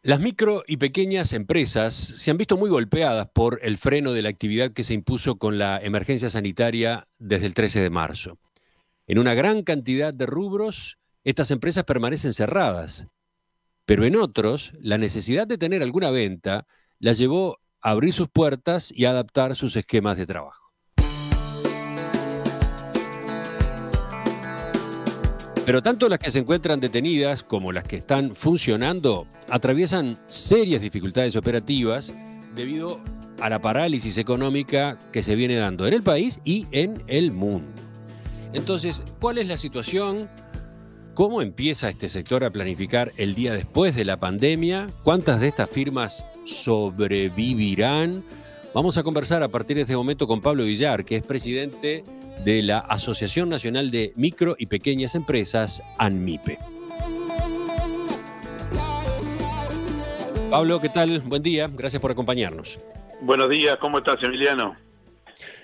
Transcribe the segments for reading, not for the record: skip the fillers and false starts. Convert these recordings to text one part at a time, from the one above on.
Las micro y pequeñas empresas se han visto muy golpeadas por el freno de la actividad que se impuso con la emergencia sanitaria desde el 13 de marzo. En una gran cantidad de rubros, estas empresas permanecen cerradas, pero en otros, la necesidad de tener alguna venta las llevó a abrir sus puertas y a adaptar sus esquemas de trabajo. Pero tanto las que se encuentran detenidas como las que están funcionando atraviesan serias dificultades operativas debido a la parálisis económica que se viene dando en el país y en el mundo. Entonces, ¿cuál es la situación? ¿Cómo empieza este sector a planificar el día después de la pandemia? ¿Cuántas de estas firmas sobrevivirán? Vamos a conversar a partir de este momento con Pablo Villar, que es presidente de la Asociación Nacional de Micro y Pequeñas Empresas, ANMIPE. Pablo, ¿qué tal? Buen día, gracias por acompañarnos. Buenos días, ¿cómo estás, Emiliano?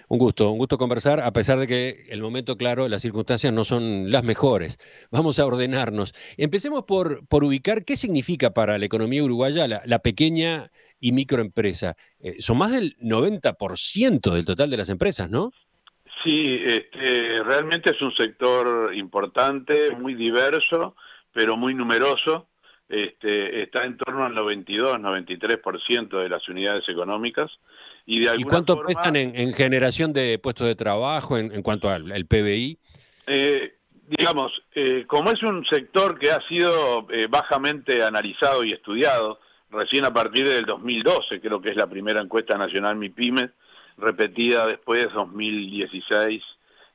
Un gusto conversar, a pesar de que el momento, claro, las circunstancias no son las mejores. Vamos a ordenarnos. Empecemos por ubicar qué significa para la economía uruguaya la pequeña y microempresa. Son más del 90% del total de las empresas, ¿no? Sí, realmente es un sector importante, muy diverso, pero muy numeroso. Está en torno al 92-93% de las unidades económicas y de ¿Y alguna cuánto forma, pesan en generación de puestos de trabajo en cuanto al PBI? digamos, como es un sector que ha sido bajamente analizado y estudiado, recién a partir del 2012, creo que es la primera encuesta nacional MIPYME, repetida después 2016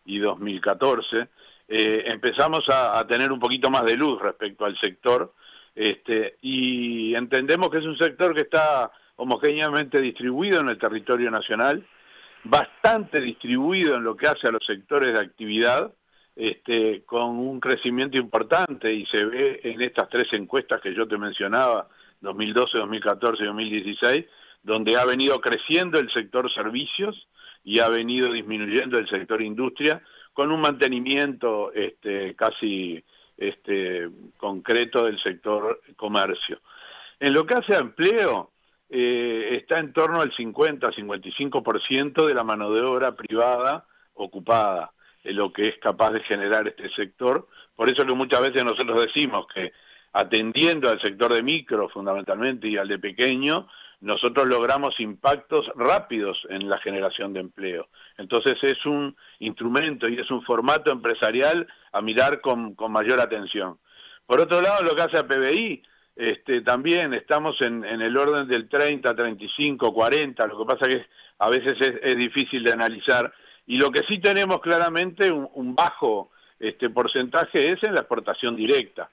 y 2014, empezamos a tener un poquito más de luz respecto al sector, y entendemos que es un sector que está homogéneamente distribuido en el territorio nacional, bastante distribuido en lo que hace a los sectores de actividad, con un crecimiento importante, y se ve en estas tres encuestas que yo te mencionaba, 2012, 2014 y 2016, donde ha venido creciendo el sector servicios y ha venido disminuyendo el sector industria, con un mantenimiento casi concreto del sector comercio. En lo que hace a empleo, está en torno al 50-55% de la mano de obra privada ocupada, lo que es capaz de generar este sector. Por eso que muchas veces nosotros decimos que atendiendo al sector de micro fundamentalmente y al de pequeño, nosotros logramos impactos rápidos en la generación de empleo. Entonces es un instrumento y es un formato empresarial a mirar con mayor atención. Por otro lado, lo que hace a PBI, también estamos en el orden del 30, 35, 40, lo que pasa que a veces es difícil de analizar, y lo que sí tenemos claramente un bajo porcentaje es en la exportación directa,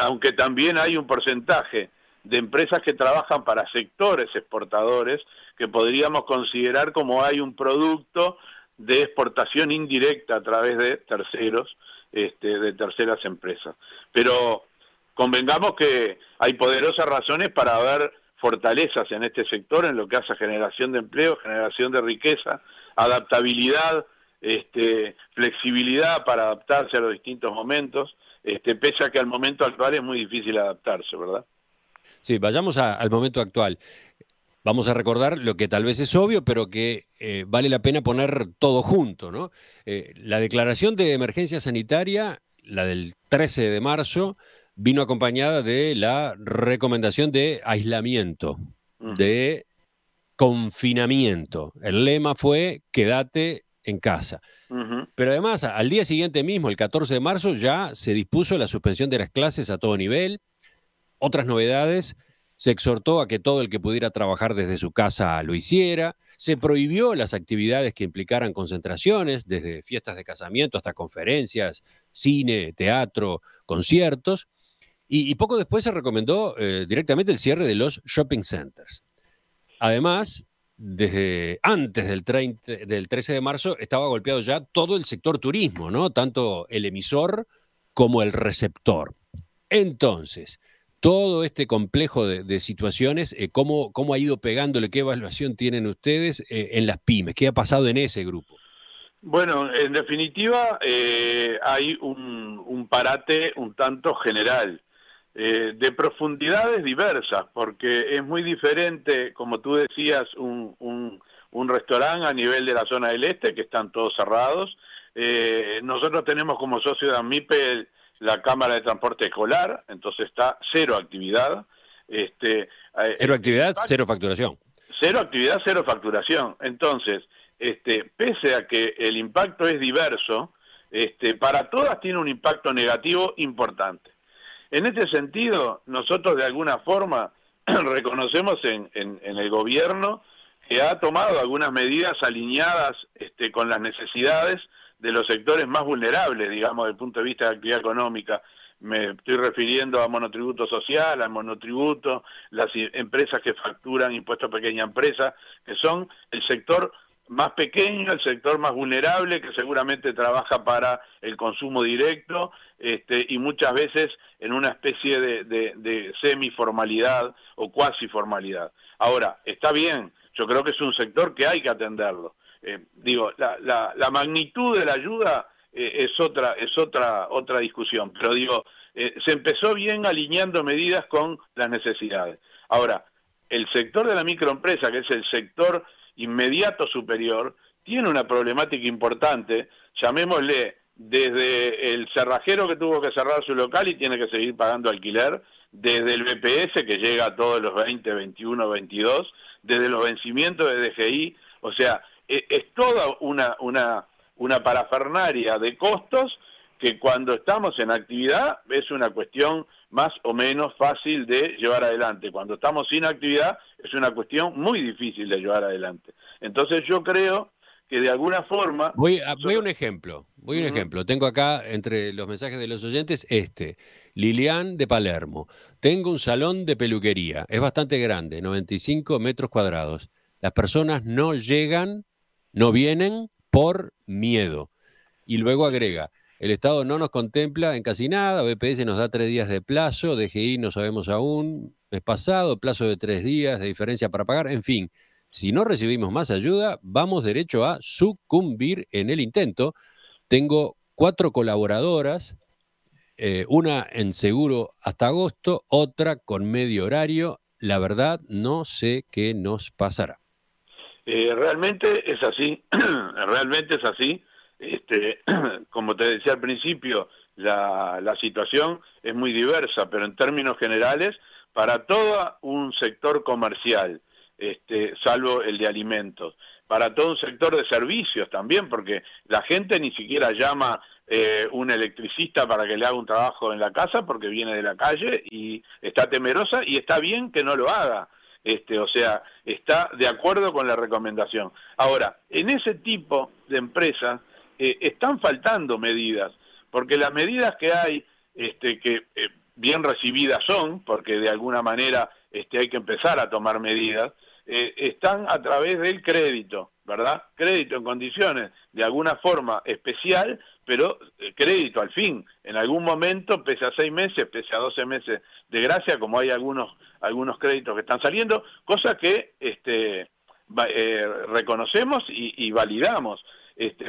aunque también hay un porcentaje de empresas que trabajan para sectores exportadores que podríamos considerar como hay un producto de exportación indirecta a través de terceros, de terceras empresas. Pero convengamos que hay poderosas razones para ver fortalezas en este sector, en lo que hace a generación de empleo, generación de riqueza, adaptabilidad, flexibilidad para adaptarse a los distintos momentos, pese a que al momento actual es muy difícil adaptarse, ¿verdad? Sí, vayamos al momento actual. Vamos a recordar lo que tal vez es obvio, pero que vale la pena poner todo junto, ¿no? La declaración de emergencia sanitaria, la del 13 de marzo, vino acompañada de la recomendación de aislamiento, de confinamiento. El lema fue quédate en casa. Pero además, al día siguiente mismo, el 14 de marzo, ya se dispuso la suspensión de las clases a todo nivel. Otras novedades: se exhortó a que todo el que pudiera trabajar desde su casa lo hiciera, se prohibió las actividades que implicaran concentraciones, desde fiestas de casamiento hasta conferencias, cine, teatro, conciertos, y poco después se recomendó directamente el cierre de los shopping centers. Además, desde antes del 13 de marzo estaba golpeado ya todo el sector turismo, ¿no? Tanto el emisor como el receptor. Entonces, todo este complejo de situaciones, ¿cómo ha ido pegándole? ¿Qué evaluación tienen ustedes en las pymes? ¿Qué ha pasado en ese grupo? Bueno, en definitiva, hay un parate un tanto general. de profundidades diversas, porque es muy diferente, como tú decías, un restaurante a nivel de la zona del este, que están todos cerrados. Nosotros tenemos como socio de AMIPE la Cámara de Transporte Escolar, entonces está cero actividad. Cero actividad, cero facturación. Cero actividad, cero facturación. Entonces, pese a que el impacto es diverso, para todas tiene un impacto negativo importante. En este sentido, nosotros de alguna forma reconocemos en el gobierno que ha tomado algunas medidas alineadas con las necesidades de los sectores más vulnerables, digamos, desde el punto de vista de actividad económica. Me estoy refiriendo a monotributo social, al monotributo, las empresas que facturan impuestos a pequeña empresa, que son el sector más pequeño, el sector más vulnerable, que seguramente trabaja para el consumo directo, y muchas veces en una especie de semiformalidad o cuasi formalidad. Ahora, está bien, yo creo que es un sector que hay que atenderlo. La magnitud de la ayuda es otra discusión, pero se empezó bien alineando medidas con las necesidades. Ahora, el sector de la microempresa, que es el sector inmediato superior, tiene una problemática importante, llamémosle desde el cerrajero que tuvo que cerrar su local y tiene que seguir pagando alquiler, desde el BPS que llega a todos los 20, 21, 22, desde los vencimientos de DGI, o sea, es toda una parafernaria de costos que cuando estamos en actividad es una cuestión más o menos fácil de llevar adelante. Cuando estamos sin actividad es una cuestión muy difícil de llevar adelante. Entonces yo creo que de alguna forma... Voy a un ejemplo. Tengo acá entre los mensajes de los oyentes Lilian de Palermo. Tengo un salón de peluquería. Es bastante grande, 95 metros cuadrados. Las personas no llegan, no vienen por miedo. Y luego agrega, el Estado no nos contempla en casi nada, BPS nos da 3 días de plazo, DGI no sabemos aún, mes pasado, plazo de 3 días de diferencia para pagar, en fin. Si no recibimos más ayuda, vamos derecho a sucumbir en el intento. Tengo 4 colaboradoras, una en seguro hasta agosto, otra con medio horario. La verdad, no sé qué nos pasará. Realmente es así, realmente es así. Como te decía al principio, la situación es muy diversa, pero en términos generales, para todo un sector comercial, salvo el de alimentos, para todo un sector de servicios también, porque la gente ni siquiera llama un electricista para que le haga un trabajo en la casa porque viene de la calle y está temerosa y está bien que no lo haga. O sea, está de acuerdo con la recomendación. Ahora, en ese tipo de empresas están faltando medidas, porque las medidas que hay, bien recibidas son, porque de alguna manera hay que empezar a tomar medidas, están a través del crédito, ¿verdad? Crédito en condiciones de alguna forma especial, pero crédito al fin. En algún momento, pese a 6 meses, pese a 12 meses de gracia, como hay algunos créditos que están saliendo, cosa que reconocemos y validamos.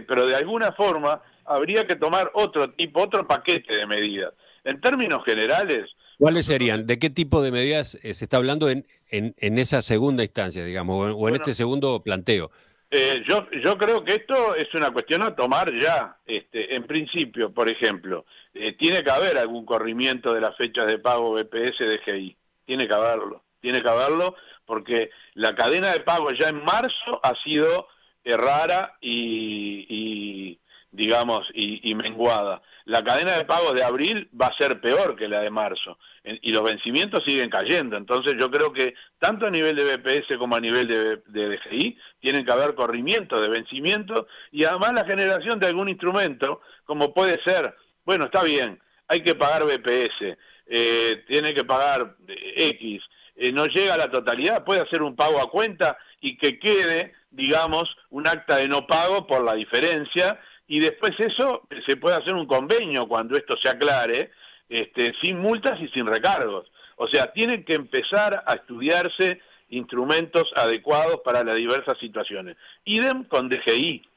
Pero de alguna forma habría que tomar otro paquete de medidas. En términos generales... ¿Cuáles serían? ¿De qué tipo de medidas se está hablando en esa segunda instancia, digamos, o en este segundo planteo? Yo creo que esto es una cuestión a tomar ya. En principio, por ejemplo, tiene que haber algún corrimiento de las fechas de pago BPS-DGI. Tiene que haberlo, porque la cadena de pago ya en marzo ha sido rara y menguada. La cadena de pago de abril va a ser peor que la de marzo, y los vencimientos siguen cayendo. Entonces yo creo que tanto a nivel de BPS como a nivel de DGI tienen que haber corrimientos de vencimientos, y además la generación de algún instrumento, como puede ser, bueno, está bien, hay que pagar BPS, tiene que pagar X, no llega a la totalidad, puede hacer un pago a cuenta y que quede, digamos, un acta de no pago por la diferencia, y después eso se puede hacer un convenio cuando esto se aclare, sin multas y sin recargos. O sea, tienen que empezar a estudiarse instrumentos adecuados para las diversas situaciones. Idem con DGI,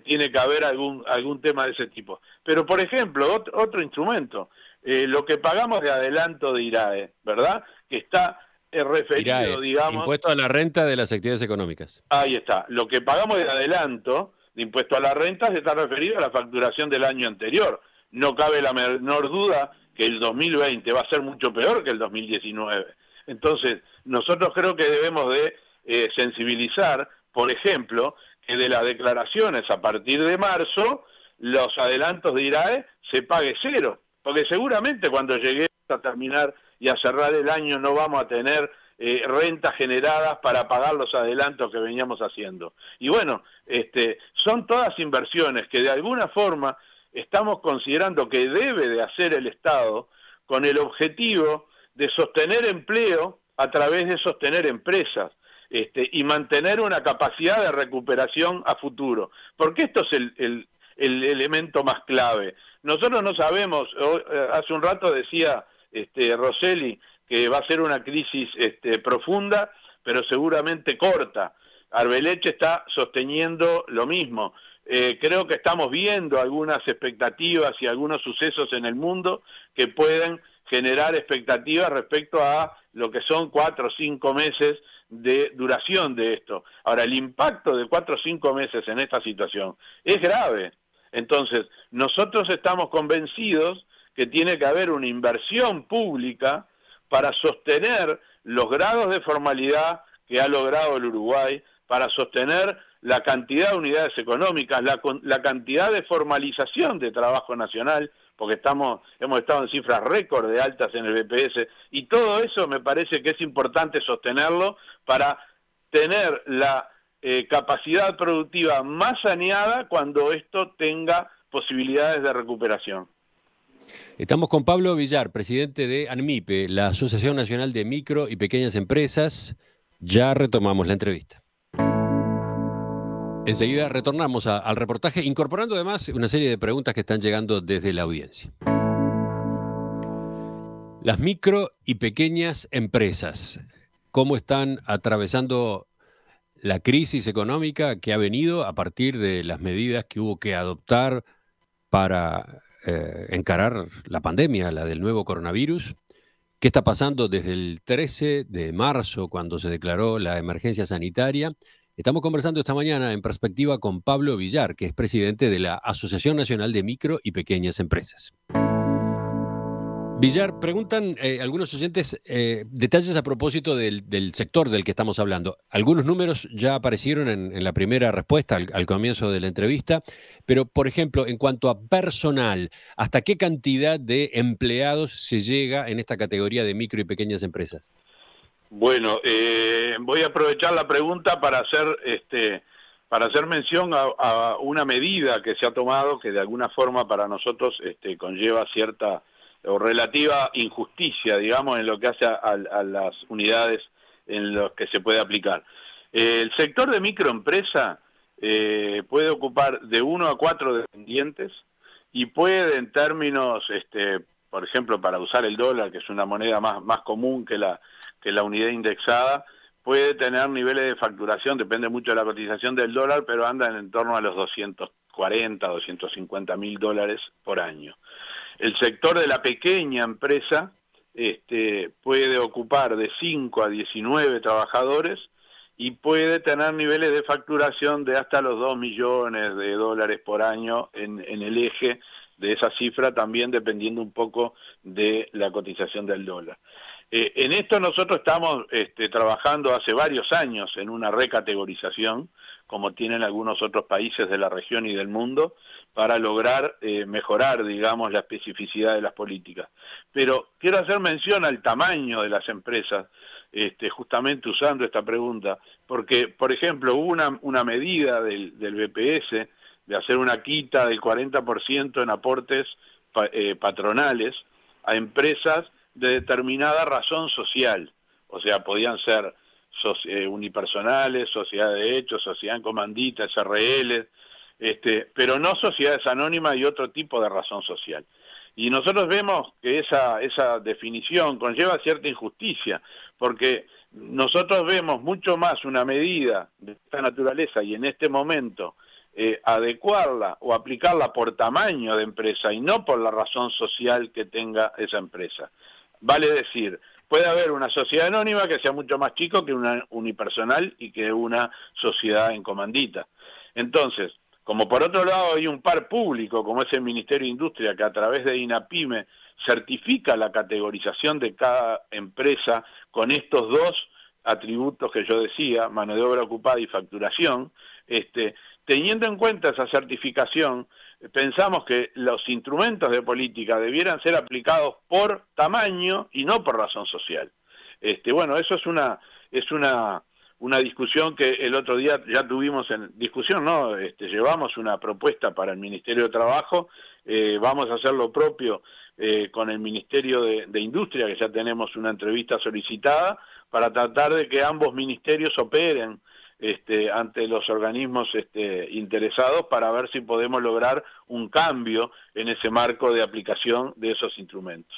tiene que haber algún tema de ese tipo. Pero, por ejemplo, otro instrumento, lo que pagamos de adelanto de IRAE, ¿verdad? Que está referido, IRAE, digamos... impuesto a la renta de las actividades económicas. Ahí está. Lo que pagamos de adelanto de impuesto a la renta se está referido a la facturación del año anterior. No cabe la menor duda que el 2020 va a ser mucho peor que el 2019. Entonces, nosotros creo que debemos de sensibilizar, por ejemplo, que de las declaraciones a partir de marzo, los adelantos de IRAE se pague cero, porque seguramente cuando lleguemos a terminar y a cerrar el año no vamos a tener rentas generadas para pagar los adelantos que veníamos haciendo. Y bueno, son todas inversiones que de alguna forma estamos considerando que debe de hacer el Estado con el objetivo de sostener empleo a través de sostener empresas y mantener una capacidad de recuperación a futuro. Porque esto es el elemento más clave. Nosotros no sabemos, hace un rato decía Rosselli, que va a ser una crisis profunda, pero seguramente corta. Arbeleche está sosteniendo lo mismo. Creo que estamos viendo algunas expectativas y algunos sucesos en el mundo que pueden generar expectativas respecto a lo que son 4 o 5 meses de duración de esto. Ahora, el impacto de 4 o 5 meses en esta situación es grave. Entonces, nosotros estamos convencidos que tiene que haber una inversión pública para sostener los grados de formalidad que ha logrado el Uruguay, para sostener la cantidad de unidades económicas, la cantidad de formalización de trabajo nacional, porque hemos estado en cifras récord de altas en el BPS, y todo eso me parece que es importante sostenerlo para tener la capacidad productiva más saneada cuando esto tenga posibilidades de recuperación. Estamos con Pablo Villar, presidente de ANMIPE, la Asociación Nacional de Micro y Pequeñas Empresas. Ya retomamos la entrevista. Enseguida retornamos al reportaje, incorporando además una serie de preguntas que están llegando desde la audiencia. Las micro y pequeñas empresas, ¿cómo están atravesando la crisis económica que ha venido a partir de las medidas que hubo que adoptar para encarar la pandemia, la del nuevo coronavirus? ¿Qué está pasando desde el 13 de marzo, cuando se declaró la emergencia sanitaria? Estamos conversando esta mañana en Perspectiva con Pablo Villar, que es presidente de la Asociación Nacional de Micro y Pequeñas Empresas. Villar, preguntan algunos oyentes detalles a propósito del sector del que estamos hablando. Algunos números ya aparecieron en la primera respuesta al comienzo de la entrevista, pero, por ejemplo, en cuanto a personal, ¿hasta qué cantidad de empleados se llega en esta categoría de micro y pequeñas empresas? Bueno, voy a aprovechar la pregunta para hacer mención a una medida que se ha tomado que de alguna forma para nosotros conlleva cierta o relativa injusticia, digamos, en lo que hace a las unidades en las que se puede aplicar. El sector de microempresa puede ocupar de 1 a 4 dependientes y puede, en términos, por ejemplo, para usar el dólar, que es una moneda más común que la unidad indexada, puede tener niveles de facturación, depende mucho de la cotización del dólar, pero andan en torno a los 240, 250 mil dólares por año. El sector de la pequeña empresa puede ocupar de 5 a 19 trabajadores y puede tener niveles de facturación de hasta los 2 millones de dólares por año en el eje de esa cifra, también dependiendo un poco de la cotización del dólar. En esto nosotros estamos trabajando hace varios años en una recategorización, como tienen algunos otros países de la región y del mundo, para lograr mejorar, digamos, la especificidad de las políticas. Pero quiero hacer mención al tamaño de las empresas, justamente usando esta pregunta, porque, por ejemplo, hubo una medida del BPS de hacer una quita del 40% en aportes patronales a empresas de determinada razón social, o sea, podían ser unipersonales, sociedades de hecho, sociedad en comandita, SRL, pero no sociedades anónimas y otro tipo de razón social. Y nosotros vemos que esa definición conlleva cierta injusticia, porque nosotros vemos mucho más una medida de esta naturaleza y en este momento adecuarla o aplicarla por tamaño de empresa y no por la razón social que tenga esa empresa. Vale decir, puede haber una sociedad anónima que sea mucho más chico que una unipersonal y que una sociedad en comandita. Entonces, como por otro lado hay un par público, como es el Ministerio de Industria, que a través de INAPYME certifica la categorización de cada empresa con estos dos atributos que yo decía, mano de obra ocupada y facturación, teniendo en cuenta esa certificación, pensamos que los instrumentos de política debieran ser aplicados por tamaño y no por razón social. Bueno, eso es una discusión que el otro día ya tuvimos en discusión, ¿no? Llevamos una propuesta para el Ministerio de Trabajo, vamos a hacer lo propio con el Ministerio de Industria, que ya tenemos una entrevista solicitada, para tratar de que ambos ministerios operen ante los organismos interesados para ver si podemos lograr un cambio en ese marco de aplicación de esos instrumentos.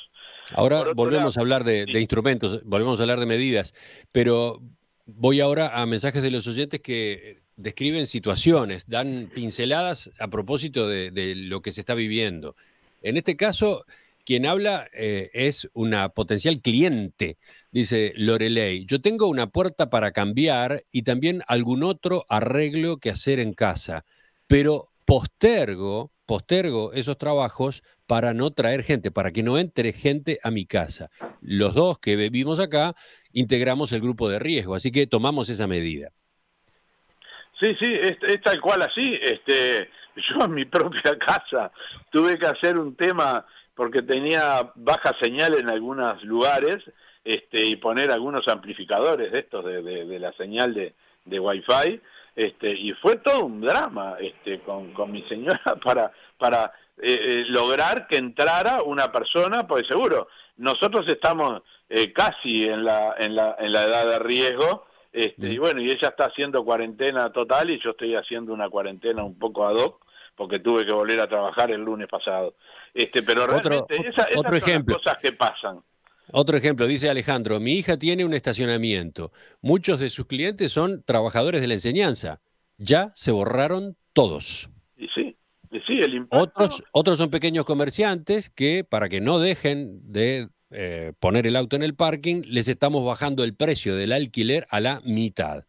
Ahora volvemos a hablar de instrumentos, volvemos a hablar de medidas, pero voy ahora a mensajes de los oyentes que describen situaciones, dan pinceladas a propósito de lo que se está viviendo. En este caso, quien habla es una potencial cliente, dice Lorelei. Yo tengo una puerta para cambiar y también algún otro arreglo que hacer en casa, pero postergo esos trabajos para no traer gente, para que no entre gente a mi casa. Los dos que vivimos acá integramos el grupo de riesgo, así que tomamos esa medida. Sí, es tal cual así. Yo en mi propia casa tuve que hacer un tema porque tenía baja señal en algunos lugares, y poner algunos amplificadores de estos de la señal de Wi-Fi, y fue todo un drama con mi señora para lograr que entrara una persona, pues seguro, nosotros estamos casi en la edad de riesgo, y bueno, y ella está haciendo cuarentena total y yo estoy haciendo una cuarentena un poco ad hoc, porque tuve que volver a trabajar el lunes pasado. Pero realmente esas son las cosas que pasan. Otro ejemplo, dice Alejandro, mi hija tiene un estacionamiento. Muchos de sus clientes son trabajadores de la enseñanza. Ya se borraron todos. Y sí, el impacto... Otros son pequeños comerciantes que, para que no dejen de poner el auto en el parking, les estamos bajando el precio del alquiler a la mitad.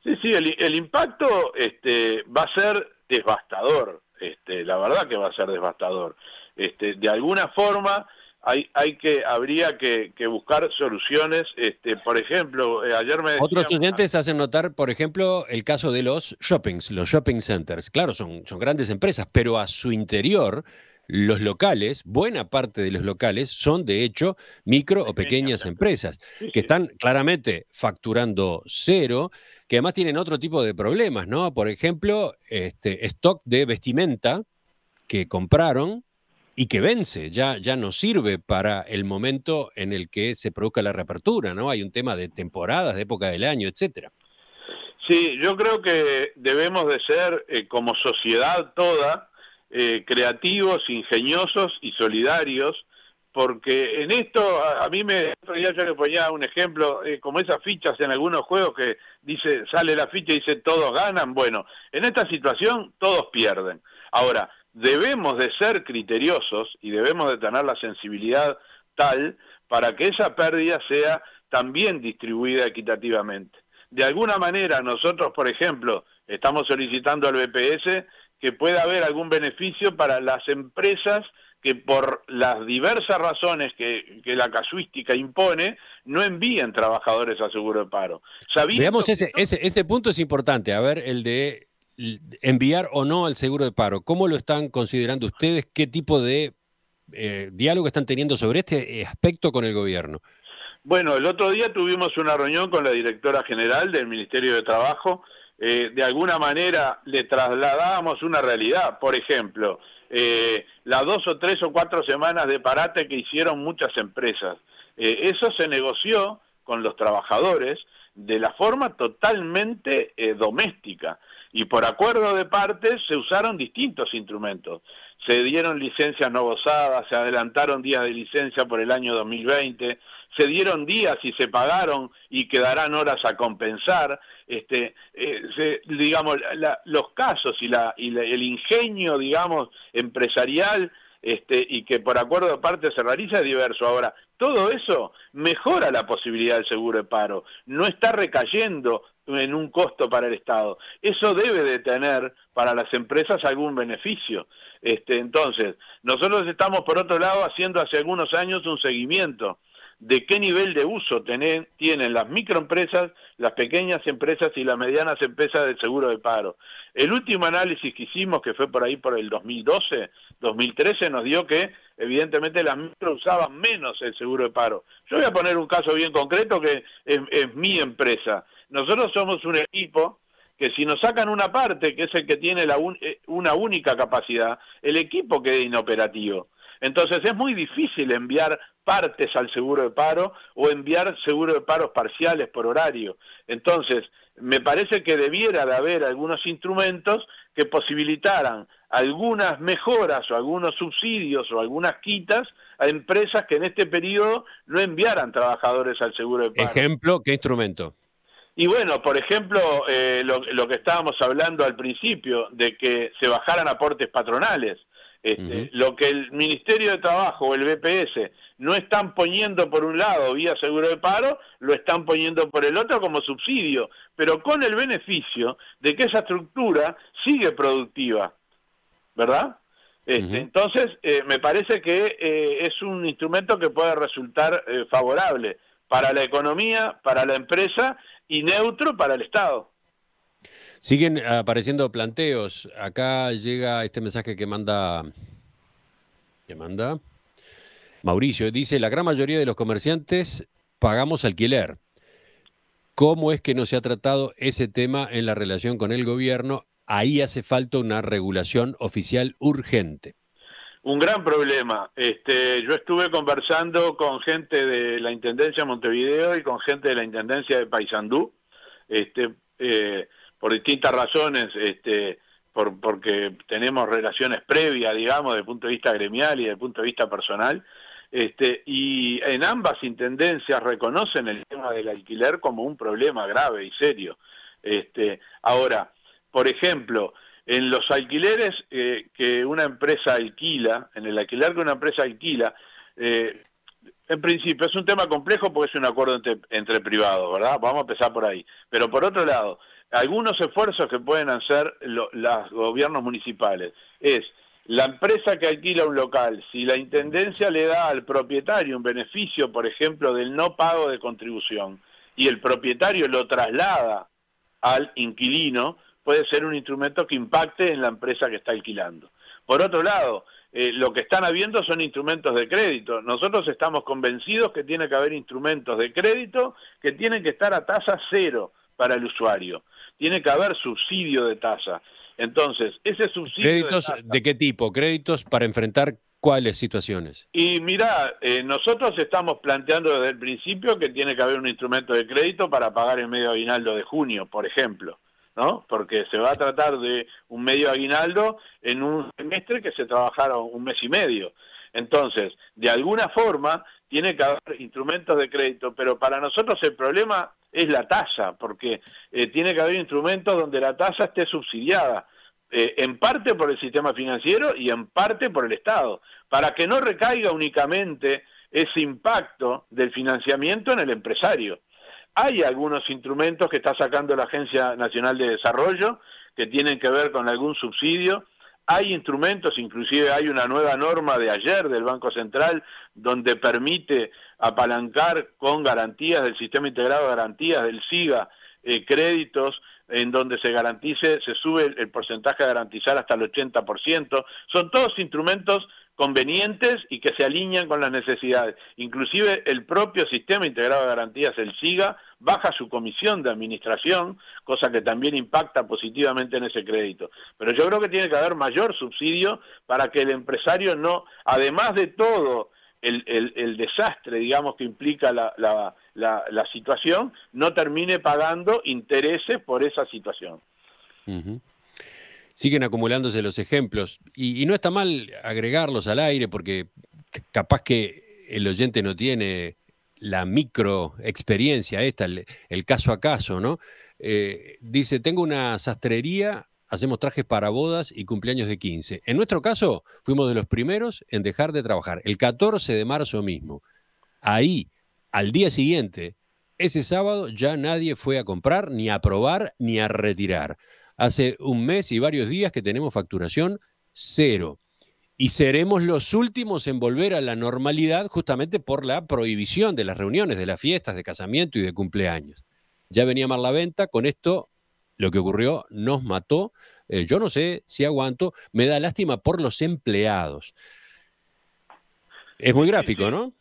Sí, el impacto va a ser devastador, la verdad que va a ser devastador. De alguna forma habría que buscar soluciones, por ejemplo, ayer me decían... Otros estudiantes hacen notar, por ejemplo, el caso de los shopping centers. Claro, son grandes empresas, pero a su interior, los locales, buena parte de los locales, son de hecho micro o pequeñas empresas, que están claramente facturando cero, que además tienen otro tipo de problemas, ¿no? Por ejemplo, stock de vestimenta que compraron y que vence, ya no sirve para el momento en el que se produzca la reapertura, ¿no? Hay un tema de temporadas, de época del año, etcétera. Sí, yo creo que debemos de ser, como sociedad toda, creativos, ingeniosos y solidarios, porque en esto, a mí otro día yo le ponía un ejemplo, como esas fichas en algunos juegos que sale la ficha y dice todos ganan. Bueno, en esta situación todos pierden. Ahora, debemos de ser criteriosos y debemos de tener la sensibilidad tal para que esa pérdida sea también distribuida equitativamente. De alguna manera nosotros, por ejemplo, estamos solicitando al BPS que pueda haber algún beneficio para las empresas que por las diversas razones que la casuística impone, no envíen trabajadores a seguro de paro. Veamos ese punto es importante, a ver, el de enviar o no al seguro de paro. ¿Cómo lo están considerando ustedes? ¿Qué tipo de diálogo están teniendo sobre este aspecto con el gobierno? Bueno, el otro día tuvimos una reunión con la directora general del Ministerio de Trabajo. De alguna manera le trasladábamos una realidad. Por ejemplo, las 2 o 3 o 4 semanas de parate que hicieron muchas empresas. Eso se negoció con los trabajadores de la forma totalmente doméstica. Y por acuerdo de partes se usaron distintos instrumentos. Se dieron licencias no gozadas, se adelantaron días de licencia por el año 2020, se dieron días y se pagaron y quedarán horas a compensar. digamos, los casos y el ingenio, digamos, empresarial, y que por acuerdo de parte se realiza es diverso. Ahora, todo eso mejora la posibilidad del seguro de paro, no está recayendo en un costo para el Estado. Eso debe de tener para las empresas algún beneficio. Entonces, nosotros estamos por otro lado haciendo hace algunos años un seguimiento de qué nivel de uso tienen las microempresas, las pequeñas empresas y las medianas empresas del seguro de paro. El último análisis que hicimos, que fue por ahí por el 2012, 2013, nos dio que evidentemente las micro usaban menos el seguro de paro. Yo voy a poner un caso bien concreto que es mi empresa. Nosotros somos un equipo que si nos sacan una parte, que es el que tiene una única capacidad, el equipo queda inoperativo. Entonces es muy difícil enviar partes al seguro de paro o enviar seguro de paros parciales por horario. Entonces, me parece que debiera de haber algunos instrumentos que posibilitaran algunas mejoras o algunos subsidios o algunas quitas a empresas que en este periodo no enviaran trabajadores al seguro de paro. Ejemplo, ¿qué instrumento? Y bueno, por ejemplo, lo que estábamos hablando al principio, de que se bajaran aportes patronales. Lo que el Ministerio de Trabajo o el BPS no están poniendo por un lado vía seguro de paro, lo están poniendo por el otro como subsidio, pero con el beneficio de que esa estructura sigue productiva, ¿verdad? Entonces, me parece que es un instrumento que puede resultar favorable para la economía, para la empresa y neutro para el Estado. Siguen apareciendo planteos. Acá llega este mensaje que manda Mauricio. Dice, la gran mayoría de los comerciantes pagamos alquiler. ¿Cómo es que no se ha tratado ese tema en la relación con el gobierno? Ahí hace falta una regulación oficial urgente. Un gran problema. Yo estuve conversando con gente de la Intendencia de Montevideo y con gente de la Intendencia de Paysandú, por distintas razones, porque tenemos relaciones previas, digamos, desde el punto de vista gremial y desde el punto de vista personal, y en ambas intendencias reconocen el tema del alquiler como un problema grave y serio. Ahora, por ejemplo, en los alquileres que una empresa alquila, en el alquiler que una empresa alquila, en principio es un tema complejo porque es un acuerdo entre privados, ¿verdad? Vamos a empezar por ahí. Pero por otro lado, algunos esfuerzos que pueden hacer los gobiernos municipales es la empresa que alquila un local, si la intendencia le da al propietario un beneficio, por ejemplo, del no pago de contribución, y el propietario lo traslada al inquilino, puede ser un instrumento que impacte en la empresa que está alquilando. Por otro lado, lo que están habiendo son instrumentos de crédito. Nosotros estamos convencidos que tiene que haber instrumentos de crédito que tienen que estar a tasa cero para el usuario. Tiene que haber subsidio de tasa. Entonces, ese subsidio ¿Créditos de qué tipo? ¿Créditos para enfrentar cuáles situaciones? Y mirá, nosotros estamos planteando desde el principio que tiene que haber un instrumento de crédito para pagar el medio aguinaldo de junio, por ejemplo, ¿no? Porque se va a tratar de un medio aguinaldo en un semestre que se trabajaron un mes y medio. Entonces, de alguna forma, tiene que haber instrumentos de crédito, pero para nosotros el problema es la tasa, porque tiene que haber instrumentos donde la tasa esté subsidiada, en parte por el sistema financiero y en parte por el Estado, para que no recaiga únicamente ese impacto del financiamiento en el empresario. Hay algunos instrumentos que está sacando la Agencia Nacional de Desarrollo que tienen que ver con algún subsidio. Hay instrumentos, inclusive hay una nueva norma de ayer del Banco Central donde permite apalancar con garantías del Sistema Integrado de Garantías del SIGA créditos en donde se sube el porcentaje a garantizar hasta el 80%. Son todos instrumentos convenientes y que se alinean con las necesidades. Inclusive el propio Sistema Integrado de Garantías, el SIGA, baja su comisión de administración, cosa que también impacta positivamente en ese crédito. Pero yo creo que tiene que haber mayor subsidio para que el empresario no, además de todo el desastre, digamos, que implica la situación, no termine pagando intereses por esa situación. Siguen acumulándose los ejemplos y no está mal agregarlos al aire porque capaz que el oyente no tiene la micro experiencia esta, el caso a caso, ¿no? dice, tengo una sastrería, hacemos trajes para bodas y cumpleaños de 15. En nuestro caso, fuimos de los primeros en dejar de trabajar, el 14 de marzo mismo. Ahí, al día siguiente, ese sábado ya nadie fue a comprar, ni a probar, ni a retirar. Hace un mes y varios días que tenemos facturación cero. Y seremos los últimos en volver a la normalidad justamente por la prohibición de las reuniones, de las fiestas, de casamiento y de cumpleaños. Ya venía mal la venta, con esto lo que ocurrió nos mató. Yo no sé si aguanto, me da lástima por los empleados. Es muy gráfico, ¿no?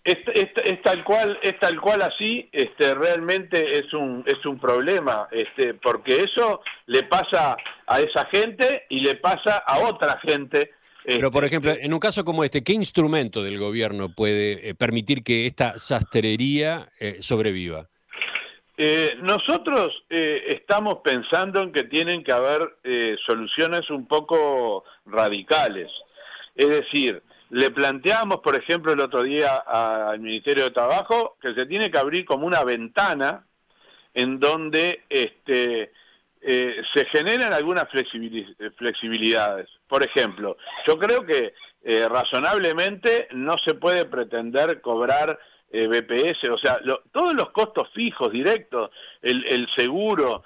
Es tal cual así, realmente es un problema, porque eso le pasa a esa gente y le pasa a otra gente. Pero, por ejemplo, en un caso como este, ¿qué instrumento del gobierno puede permitir que esta sastrería sobreviva? Nosotros estamos pensando en que tienen que haber soluciones un poco radicales. Es decir, le planteamos, por ejemplo, el otro día al Ministerio de Trabajo que se tiene que abrir como una ventana en donde se generan algunas flexibilidades. Por ejemplo, yo creo que razonablemente no se puede pretender cobrar BPS, o sea, todos los costos fijos, directos, el seguro,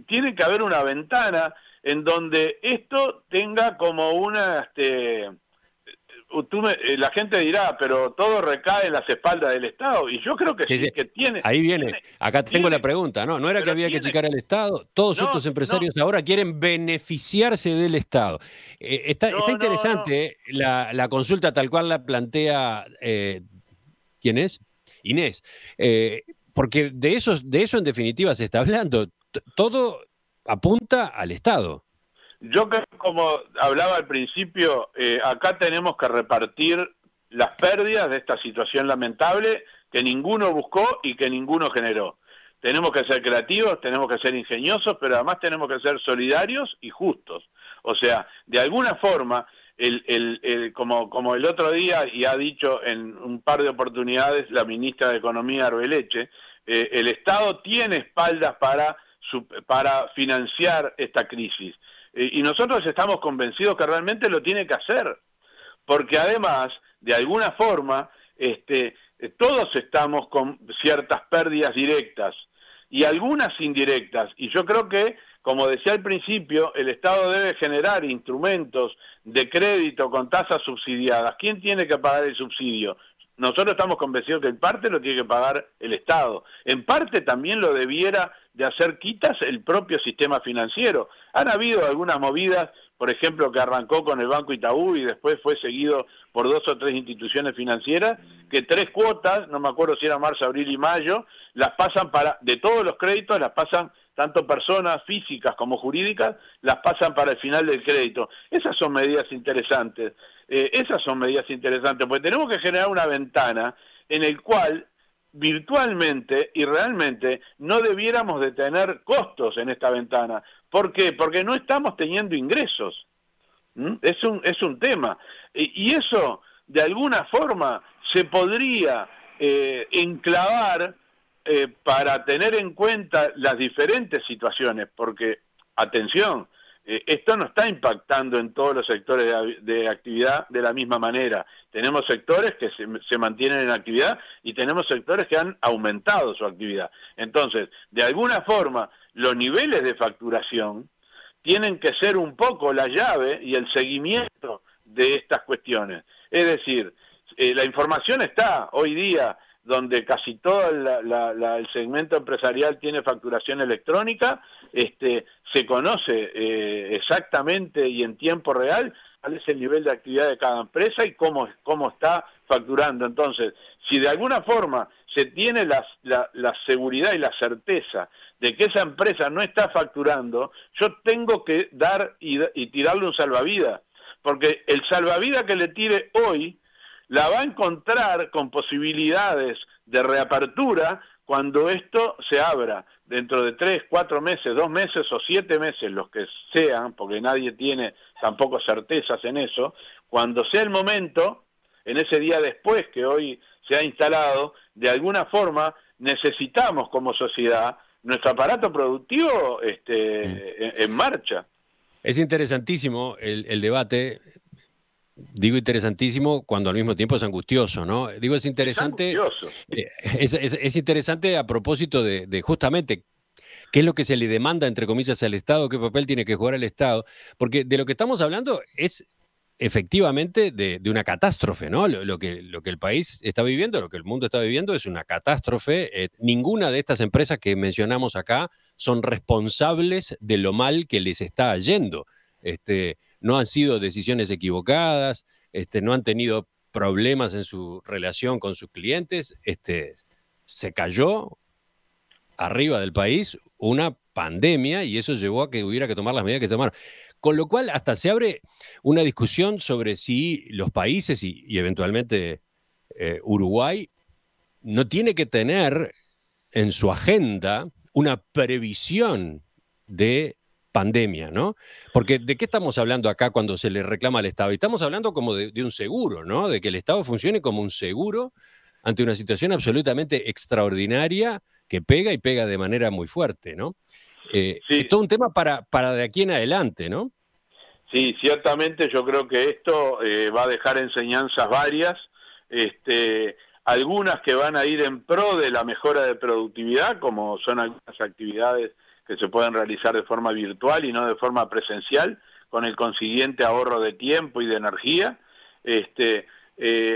tiene que haber una ventana en donde esto tenga como una... la gente dirá, pero todo recae en las espaldas del Estado, y yo creo que sí, que tiene... Ahí viene, acá tengo la pregunta, ¿no? ¿No era que había que achicar al Estado? Todos estos empresarios ahora quieren beneficiarse del Estado. Está interesante la consulta tal cual la plantea, ¿quién es? Inés. Porque de eso en definitiva se está hablando. Todo apunta al Estado. Yo creo, como hablaba al principio, acá tenemos que repartir las pérdidas de esta situación lamentable que ninguno buscó y que ninguno generó. Tenemos que ser creativos, tenemos que ser ingeniosos, pero además tenemos que ser solidarios y justos. O sea, de alguna forma, como el otro día, y ha dicho en un par de oportunidades la ministra de Economía, Arbeleche, el Estado tiene espaldas para financiar esta crisis. Y nosotros estamos convencidos que realmente lo tiene que hacer, porque además, de alguna forma, todos estamos con ciertas pérdidas directas y algunas indirectas, y yo creo que, como decía al principio, el Estado debe generar instrumentos de crédito con tasas subsidiadas. ¿Quién tiene que pagar el subsidio? Nosotros estamos convencidos que en parte lo tiene que pagar el Estado, en parte también lo debiera de hacer quitas el propio sistema financiero. Han habido algunas movidas, por ejemplo, que arrancó con el Banco Itaú y después fue seguido por 2 o 3 instituciones financieras, que 3 cuotas, no me acuerdo si era marzo, abril y mayo, las pasan de todos los créditos, las pasan tanto personas físicas como jurídicas, las pasan para el final del crédito. Esas son medidas interesantes, porque tenemos que generar una ventana en el cual virtualmente y realmente no debiéramos de tener costos en esta ventana. ¿Por qué? Porque no estamos teniendo ingresos. Es un tema. Y eso, de alguna forma, se podría enclavar para tener en cuenta las diferentes situaciones, porque, atención, esto no está impactando en todos los sectores de actividad de la misma manera. Tenemos sectores que se mantienen en actividad y tenemos sectores que han aumentado su actividad. Entonces, de alguna forma, los niveles de facturación tienen que ser un poco la llave y el seguimiento de estas cuestiones. Es decir, la información está hoy día donde casi todo el segmento empresarial tiene facturación electrónica, se conoce exactamente y en tiempo real cuál es el nivel de actividad de cada empresa y cómo está facturando. Entonces, si de alguna forma se tiene la seguridad y la certeza de que esa empresa no está facturando, yo tengo que dar y tirarle un salvavidas, porque el salvavidas que le tire hoy la va a encontrar con posibilidades de reapertura cuando esto se abra, dentro de 3, 4 meses, 2 meses o 7 meses, los que sean, porque nadie tiene tampoco certezas en eso. Cuando sea el momento, en ese día después que hoy se ha instalado, de alguna forma necesitamos como sociedad nuestro aparato productivo en marcha. Es interesantísimo el debate. Digo interesantísimo cuando al mismo tiempo es angustioso, ¿no? Digo, es interesante, es interesante a propósito de justamente qué es lo que se le demanda, entre comillas, al Estado, qué papel tiene que jugar el Estado, porque de lo que estamos hablando es efectivamente de una catástrofe, ¿no? Lo que el país está viviendo, lo que el mundo está viviendo es una catástrofe. Ninguna de estas empresas que mencionamos acá son responsables de lo mal que les está yendo. No han sido decisiones equivocadas, no han tenido problemas en su relación con sus clientes. Se cayó arriba del país una pandemia y eso llevó a que hubiera que tomar las medidas que tomaron. Con lo cual hasta se abre una discusión sobre si los países y eventualmente Uruguay no tiene que tener en su agenda una previsión de pandemia, ¿no? Porque ¿de qué estamos hablando acá cuando se le reclama al Estado? Y estamos hablando como de un seguro, ¿no? De que el Estado funcione como un seguro ante una situación absolutamente extraordinaria que pega y pega de manera muy fuerte, ¿no? Es todo un tema para de aquí en adelante, ¿no? Sí, ciertamente yo creo que esto va a dejar enseñanzas varias, algunas que van a ir en pro de la mejora de productividad, como son algunas actividades que se pueden realizar de forma virtual y no de forma presencial, con el consiguiente ahorro de tiempo y de energía.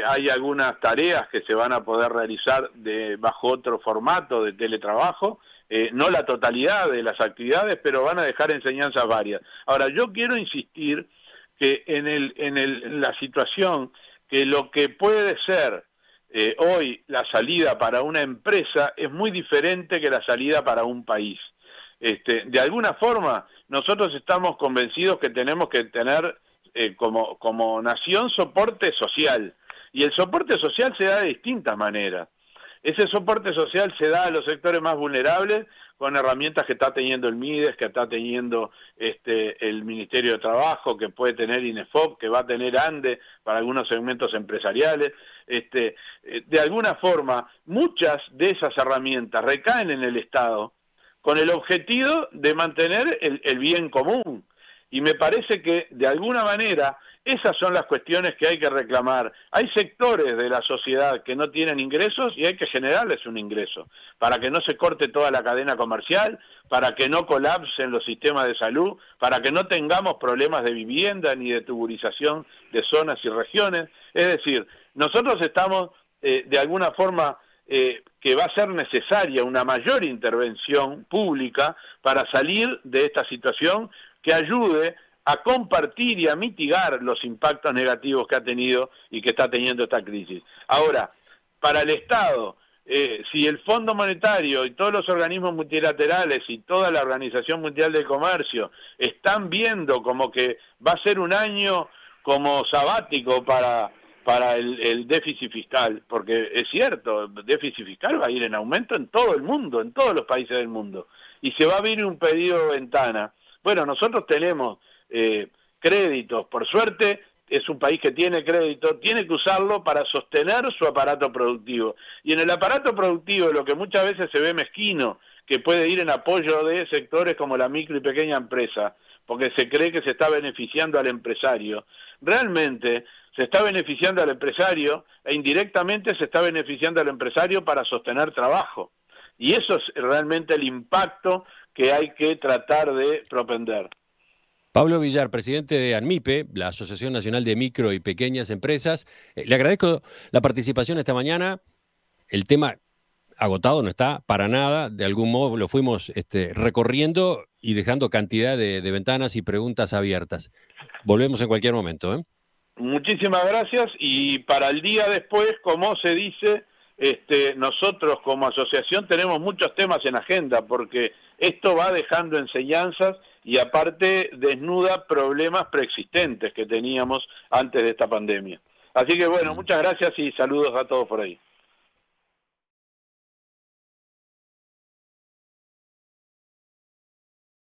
Hay algunas tareas que se van a poder realizar bajo otro formato de teletrabajo, no la totalidad de las actividades, pero van a dejar enseñanzas varias. Ahora, yo quiero insistir que en la situación, que lo que puede ser hoy la salida para una empresa es muy diferente que la salida para un país. De alguna forma, nosotros estamos convencidos que tenemos que tener como nación soporte social, y el soporte social se da de distintas maneras. Ese soporte social se da a los sectores más vulnerables con herramientas que está teniendo el MIDES, que está teniendo el Ministerio de Trabajo, que puede tener INEFOP, que va a tener ANDE para algunos segmentos empresariales. De alguna forma, muchas de esas herramientas recaen en el Estado con el objetivo de mantener el bien común. Y me parece que, de alguna manera, esas son las cuestiones que hay que reclamar. Hay sectores de la sociedad que no tienen ingresos y hay que generarles un ingreso, para que no se corte toda la cadena comercial, para que no colapsen los sistemas de salud, para que no tengamos problemas de vivienda ni de tuburización de zonas y regiones. Es decir, nosotros estamos, de alguna forma, que va a ser necesaria una mayor intervención pública para salir de esta situación que ayude a compartir y a mitigar los impactos negativos que ha tenido y que está teniendo esta crisis. Ahora, para el Estado, si el Fondo Monetario y todos los organismos multilaterales y toda la Organización Mundial del Comercio están viendo como que va a ser un año como sabático para el déficit fiscal, porque es cierto, el déficit fiscal va a ir en aumento en todo el mundo, en todos los países del mundo, y se va a abrir un pedido de ventana. Bueno, nosotros tenemos créditos, por suerte es un país que tiene crédito, tiene que usarlo para sostener su aparato productivo. Y en el aparato productivo, lo que muchas veces se ve mezquino, que puede ir en apoyo de sectores como la micro y pequeña empresa, porque se cree que se está beneficiando al empresario, realmente se está beneficiando al empresario e indirectamente se está beneficiando al empresario para sostener trabajo. Y eso es realmente el impacto que hay que tratar de propender. Pablo Villar, presidente de ANMIPE, la Asociación Nacional de Micro y Pequeñas Empresas. Le agradezco la participación esta mañana. El tema agotado no está para nada. De algún modo lo fuimos recorriendo y dejando cantidad de ventanas y preguntas abiertas. Volvemos en cualquier momento, ¿eh? Muchísimas gracias, y para el día después, como se dice, nosotros como asociación tenemos muchos temas en agenda, porque esto va dejando enseñanzas y aparte desnuda problemas preexistentes que teníamos antes de esta pandemia. Así que bueno, muchas gracias y saludos a todos por ahí.